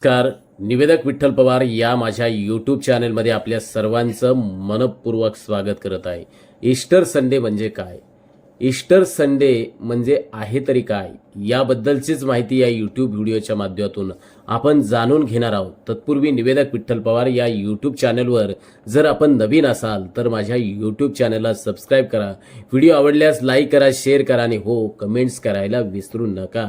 नमस्कार. निवेदक विठ्ठल पवार या माझ्या यूट्यूब चॅनलमध्ये आपल्या सर्वांचं मनपूर्वक स्वागत करत आहे. ईस्टर संडे म्हणजे काय? ईस्टर संडे म्हणजे आहे तरी काय याबद्दलचीच माहिती या यूट्यूब व्हिडिओच्या माध्यमातून आपण जाणून घेणार आहोत. तत्पूर्वी निवेदक विठ्ठल पवार या यूट्यूब चॅनलवर जर आपण नवीन असाल तर माझ्या यूट्यूब चॅनलला सबस्क्राईब करा. व्हिडिओ आवडल्यास लाईक करा, शेअर करा आणि हो कमेंट्स करायला विसरू नका.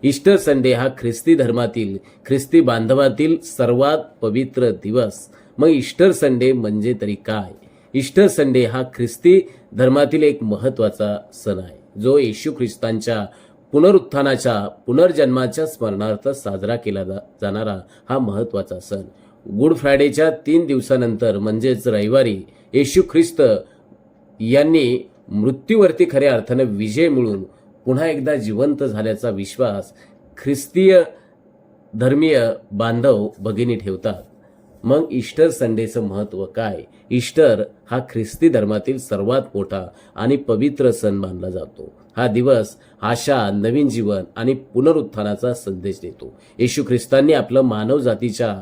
ईस्टर संडे हा ख्रिस्ती धर्मातील ख्रिस्ती बांधवातील सर्वात पवित्र दिवस. मग ईस्टर संडे म्हणजे तरी काय? ईस्टर संडे हा ख्रिस्ती धर्मातील एक महत्त्वाचा सण आहे, जो येशू ख्रिस्तांच्या पुनरुत्थानाच्या पुनर्जन्माच्या स्मरणार्थ साजरा केला जाणारा हा महत्त्वाचा सण. गुड फ्रायडेच्या 3 दिवसानंतर म्हणजेच रविवारी येशू ख्रिस्त यांनी मृत्यूवरती खऱ्या अर्थाने विजय मिळून पुन्हा एकदा जिवंत झाल्याचा विश्वास ख्रिस्तीय धर्मीय बांधव भगिनी ठेवतात. मग ईस्टर संडेचं महत्त्व काय? ईस्टर हा ख्रिस्ती धर्मातील सर्वात मोठा आणि पवित्र सण मानला जातो. हा दिवस आशा, नवीन जीवन आणि पुनरुत्थानाचा संदेश देतो. येशू ख्रिस्तांनी आपलं मानव जातीच्या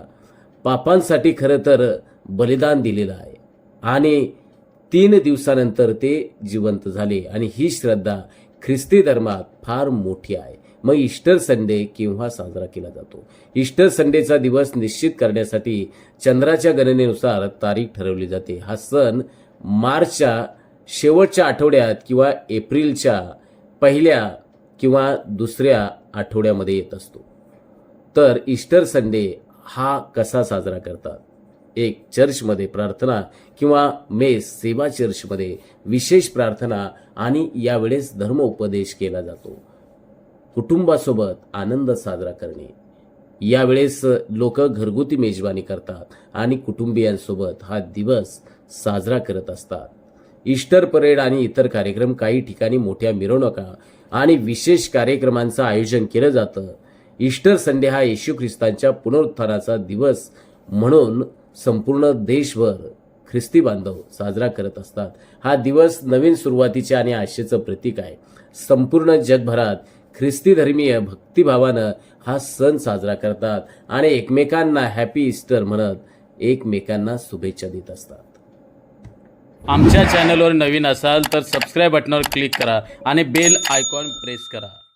पापांसाठी खरं तर बलिदान दिलेलं आहे आणि 3 दिवसानंतर ते जिवंत झाले आणि ही श्रद्धा ख्रिस्ती धर्मात फार मोठी आहे. मग ईस्टर संडे केव्हा साजरा केला जातो? ईस्टर संडेचा दिवस निश्चित करण्यासाठी चंद्राच्या गणनेनुसार तारीख ठरवली जाते. हा सण मार्चच्या शेवटच्या आठवड्यात किंवा एप्रिलच्या पहिल्या किंवा दुसऱ्या आठवड्यामध्ये येत असतो. तर ईस्टर संडे हा कसा साजरा करतात? एक, चर्चमध्ये प्रार्थना किंवा मेस सेवा, चर्चमध्ये विशेष प्रार्थना आणि यावेळेस धर्मोपदेश केला जातो. कुटुंबासोबत आनंद साजरा करणे, यावेळेस लोक घरगुती मेजवानी करतात आणि कुटुंबियांसोबत हा दिवस साजरा करत असतात. ईस्टर परेड आणि इतर कार्यक्रम, काही ठिकाणी मोठ्या मिरवणुका आणि विशेष कार्यक्रमांचं आयोजन केलं जातं. ईस्टर संडे हा येशू ख्रिस्तांच्या पुनरुत्थानाचा दिवस म्हणून संपूर्ण देशभर ख्रिस्ती बांधव साजरा करत असतात. हा दिवस नवीन सुरुवातीचे आणि आशेचं प्रतीक आहे. संपूर्ण जगभरात ख्रिस्ती धर्मीय भक्तिभावानं हा सण साजरा करतात आणि एकमेकांना हॅपी ईस्टर म्हणत एकमेकांना शुभेच्छा देत असतात. आमच्या चॅनलवर नवीन असाल तर सबस्क्राईब बटनावर क्लिक करा आणि बेल आयकॉन प्रेस करा.